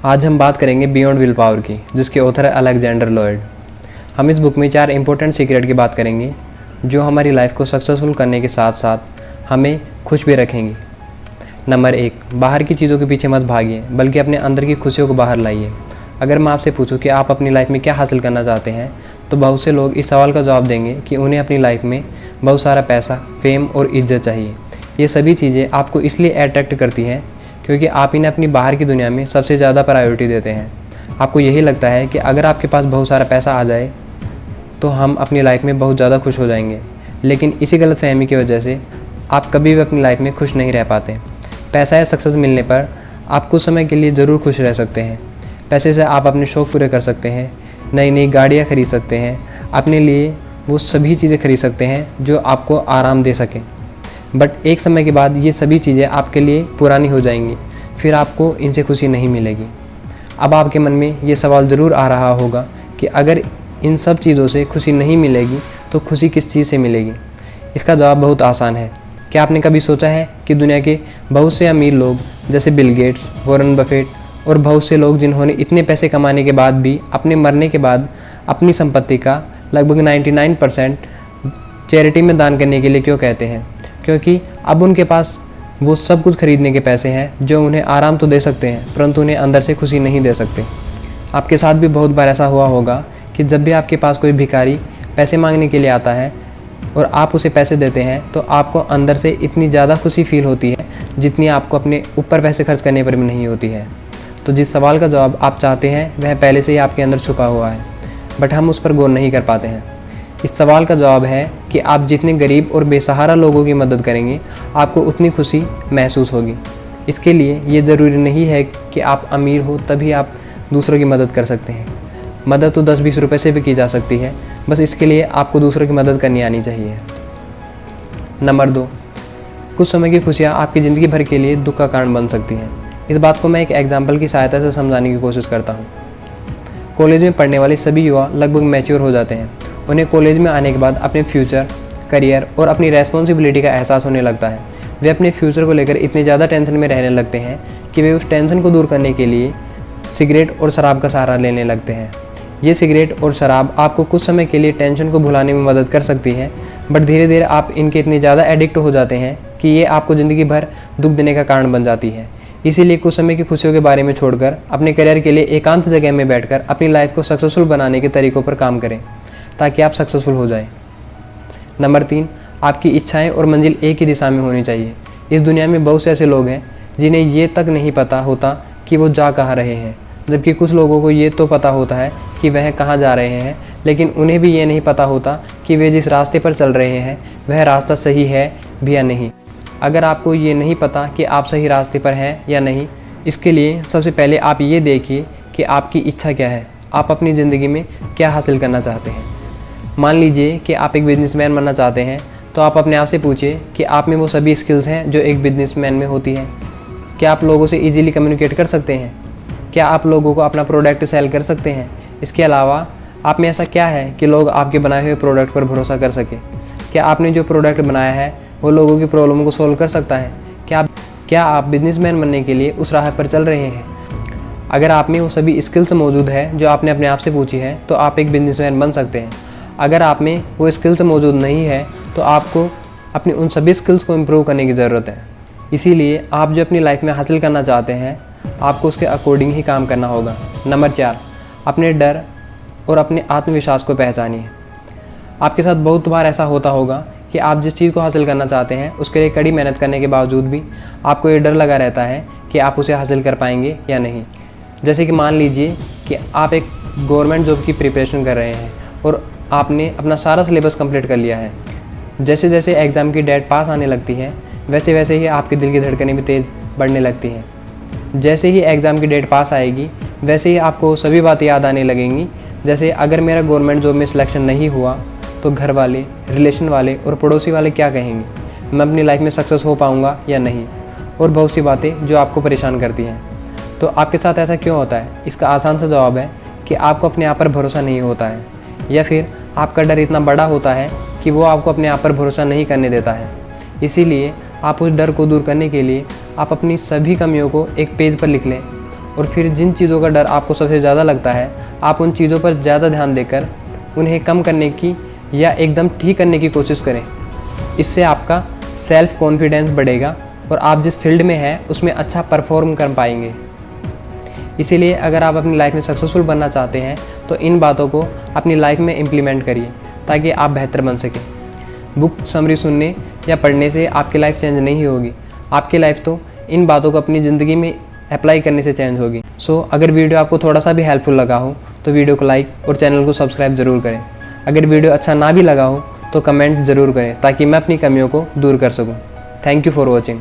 आज हम बात करेंगे बियॉन्ड विल पावर की, जिसके ऑथर है अलेक्जेंडर लॉयड। हम इस बुक में 4 इंपॉर्टेंट सीक्रेट की बात करेंगे जो हमारी लाइफ को सक्सेसफुल करने के साथ साथ हमें खुश भी रखेंगी। नंबर 1, बाहर की चीज़ों के पीछे मत भागिए, बल्कि अपने अंदर की खुशियों को बाहर लाइए। अगर मैं आपसे पूछूं कि आप अपनी लाइफ में क्या हासिल करना चाहते हैं, तो बहुत से लोग इस सवाल का जवाब देंगे कि उन्हें अपनी लाइफ में बहुत सारा पैसा, फेम और इज्जत चाहिए। ये सभी चीज़ें आपको इसलिए अट्रैक्ट करती हैं क्योंकि आप इन्हें अपनी बाहर की दुनिया में सबसे ज़्यादा प्रायोरिटी देते हैं। आपको यही लगता है कि अगर आपके पास बहुत सारा पैसा आ जाए तो हम अपनी लाइफ में बहुत ज़्यादा खुश हो जाएंगे, लेकिन इसी गलतफहमी की वजह से आप कभी भी अपनी लाइफ में खुश नहीं रह पाते। पैसा या सक्सेस मिलने पर आप कुछ समय के लिए ज़रूर खुश रह सकते हैं। पैसे से आप अपने शौक़ पूरे कर सकते हैं, नई नई गाड़ियाँ खरीद सकते हैं, अपने लिए वो सभी चीज़ें खरीद सकते हैं जो आपको आराम दे सकें। बट एक समय के बाद ये सभी चीज़ें आपके लिए पुरानी हो जाएंगी, फिर आपको इनसे खुशी नहीं मिलेगी। अब आपके मन में ये सवाल ज़रूर आ रहा होगा कि अगर इन सब चीज़ों से खुशी नहीं मिलेगी तो खुशी किस चीज़ से मिलेगी। इसका जवाब बहुत आसान है। क्या आपने कभी सोचा है कि दुनिया के बहुत से अमीर लोग जैसे बिल गेट्स, वॉरेन बफेट और बहुत से लोग जिन्होंने इतने पैसे कमाने के बाद भी अपने मरने के बाद अपनी संपत्ति का लगभग 99% चैरिटी में दान करने के लिए क्यों कहते हैं? क्योंकि अब उनके पास वो सब कुछ खरीदने के पैसे हैं जो उन्हें आराम तो दे सकते हैं, परंतु उन्हें अंदर से खुशी नहीं दे सकते। आपके साथ भी बहुत बार ऐसा हुआ होगा कि जब भी आपके पास कोई भिखारी पैसे मांगने के लिए आता है और आप उसे पैसे देते हैं तो आपको अंदर से इतनी ज़्यादा खुशी फील होती है जितनी आपको अपने ऊपर पैसे खर्च करने पर भी नहीं होती है। तो जिस सवाल का जवाब आप चाहते हैं वह पहले से ही आपके अंदर छुपा हुआ है, बट हम उस पर गौर नहीं कर पाते हैं। इस सवाल का जवाब है कि आप जितने गरीब और बेसहारा लोगों की मदद करेंगे, आपको उतनी खुशी महसूस होगी। इसके लिए ये ज़रूरी नहीं है कि आप अमीर हो तभी आप दूसरों की मदद कर सकते हैं। मदद तो 10-20 रुपये से भी की जा सकती है, बस इसके लिए आपको दूसरों की मदद करनी आनी चाहिए। नंबर 2, कुछ समय की खुशियाँ आपकी ज़िंदगी भर के लिए दुख का कारण बन सकती हैं। इस बात को मैं एक एग्जाम्पल की सहायता से समझाने की कोशिश करता हूँ। कॉलेज में पढ़ने वाले सभी युवा लगभग मैच्योर हो जाते हैं। उन्हें कॉलेज में आने के बाद अपने फ्यूचर, करियर और अपनी रेस्पॉन्सिबिलिटी का एहसास होने लगता है। वे अपने फ्यूचर को लेकर इतने ज़्यादा टेंशन में रहने लगते हैं कि वे उस टेंशन को दूर करने के लिए सिगरेट और शराब का सहारा लेने लगते हैं। ये सिगरेट और शराब आपको कुछ समय के लिए टेंशन को भुलाने में मदद कर सकती है, बट धीरे धीरे आप इनके इतने ज़्यादा एडिक्ट हो जाते हैं कि ये आपको ज़िंदगी भर दुख देने का कारण बन जाती है। इसीलिए कुछ समय की खुशियों के बारे में छोड़कर अपने करियर के लिए एकांत जगह में बैठकर अपनी लाइफ को सक्सेसफुल बनाने के तरीकों पर काम करें ताकि आप सक्सेसफुल हो जाएं। नंबर 3, आपकी इच्छाएं और मंजिल एक ही दिशा में होनी चाहिए। इस दुनिया में बहुत से ऐसे लोग हैं जिन्हें ये तक नहीं पता होता कि वो जा कहाँ रहे हैं, जबकि कुछ लोगों को ये तो पता होता है कि वह कहाँ जा रहे हैं, लेकिन उन्हें भी ये नहीं पता होता कि वे जिस रास्ते पर चल रहे हैं वह रास्ता सही है भी या नहीं। अगर आपको ये नहीं पता कि आप सही रास्ते पर हैं या नहीं, इसके लिए सबसे पहले आप ये देखिए कि आपकी इच्छा क्या है, आप अपनी ज़िंदगी में क्या हासिल करना चाहते हैं। मान लीजिए कि आप एक बिजनेसमैन बनना चाहते हैं, तो आप अपने आप से पूछिए कि आप में वो सभी स्किल्स हैं जो एक बिजनेसमैन में होती हैं। क्या आप लोगों से ईजिली कम्युनिकेट कर सकते हैं? क्या आप लोगों को अपना प्रोडक्ट सेल कर सकते हैं? इसके अलावा आप में ऐसा क्या है कि लोग आपके बनाए हुए प्रोडक्ट पर भरोसा कर सकें? क्या आपने जो प्रोडक्ट बनाया है वो लोगों की प्रॉब्लम को सोल्व कर सकता है? क्या आप बिजनेसमैन बनने के लिए उस राह पर चल रहे हैं? अगर आप में वो सभी स्किल्स मौजूद है जो आपने अपने आप से पूछी है, तो आप एक बिजनेसमैन बन सकते हैं। अगर आप में वो स्किल्स मौजूद नहीं है तो आपको अपनी उन सभी स्किल्स को इम्प्रूव करने की ज़रूरत है। इसीलिए आप जो अपनी लाइफ में हासिल करना चाहते हैं, आपको उसके अकॉर्डिंग ही काम करना होगा। नंबर 4, अपने डर और अपने आत्मविश्वास को पहचानिए। आपके साथ बहुत बार ऐसा होता होगा कि आप जिस चीज़ को हासिल करना चाहते हैं उसके लिए कड़ी मेहनत करने के बावजूद भी आपको ये डर लगा रहता है कि आप उसे हासिल कर पाएंगे या नहीं। जैसे कि मान लीजिए कि आप एक गवर्नमेंट जॉब की प्रिपरेशन कर रहे हैं और आपने अपना सारा सिलेबस कंप्लीट कर लिया है। जैसे जैसे एग्ज़ाम की डेट पास आने लगती है वैसे वैसे ही आपके दिल की धड़कनें भी तेज़ बढ़ने लगती हैं। जैसे ही एग्ज़ाम की डेट पास आएगी वैसे ही आपको सभी बातें याद आने लगेंगी, जैसे अगर मेरा गवर्नमेंट जॉब में सिलेक्शन नहीं हुआ तो घर वाले, रिलेशन वाले और पड़ोसी वाले क्या कहेंगे, मैं अपनी लाइफ में सक्सेस हो पाऊँगा या नहीं, और बहुत सी बातें जो आपको परेशान करती हैं। तो आपके साथ ऐसा क्यों होता है? इसका आसान सा जवाब है कि आपको अपने आप पर भरोसा नहीं होता है, या फिर आपका डर इतना बड़ा होता है कि वो आपको अपने आप पर भरोसा नहीं करने देता है। इसीलिए आप उस डर को दूर करने के लिए आप अपनी सभी कमियों को एक पेज पर लिख लें और फिर जिन चीज़ों का डर आपको सबसे ज़्यादा लगता है, आप उन चीज़ों पर ज़्यादा ध्यान देकर उन्हें कम करने की या एकदम ठीक करने की कोशिश करें। इससे आपका सेल्फ कॉन्फिडेंस बढ़ेगा और आप जिस फील्ड में हैं उसमें अच्छा परफॉर्म कर पाएंगे। इसीलिए अगर आप अपनी लाइफ में सक्सेसफुल बनना चाहते हैं तो इन बातों को अपनी लाइफ में इम्प्लीमेंट करिए ताकि आप बेहतर बन सकें। बुक समरी सुनने या पढ़ने से आपकी लाइफ चेंज नहीं होगी, आपकी लाइफ तो इन बातों को अपनी ज़िंदगी में अप्लाई करने से चेंज होगी। अगर वीडियो आपको थोड़ा सा भी हेल्पफुल लगा हो तो वीडियो को लाइक और चैनल को सब्सक्राइब ज़रूर करें। अगर वीडियो अच्छा ना भी लगा हो तो कमेंट ज़रूर करें ताकि मैं अपनी कमियों को दूर कर सकूं। Thank you for watching.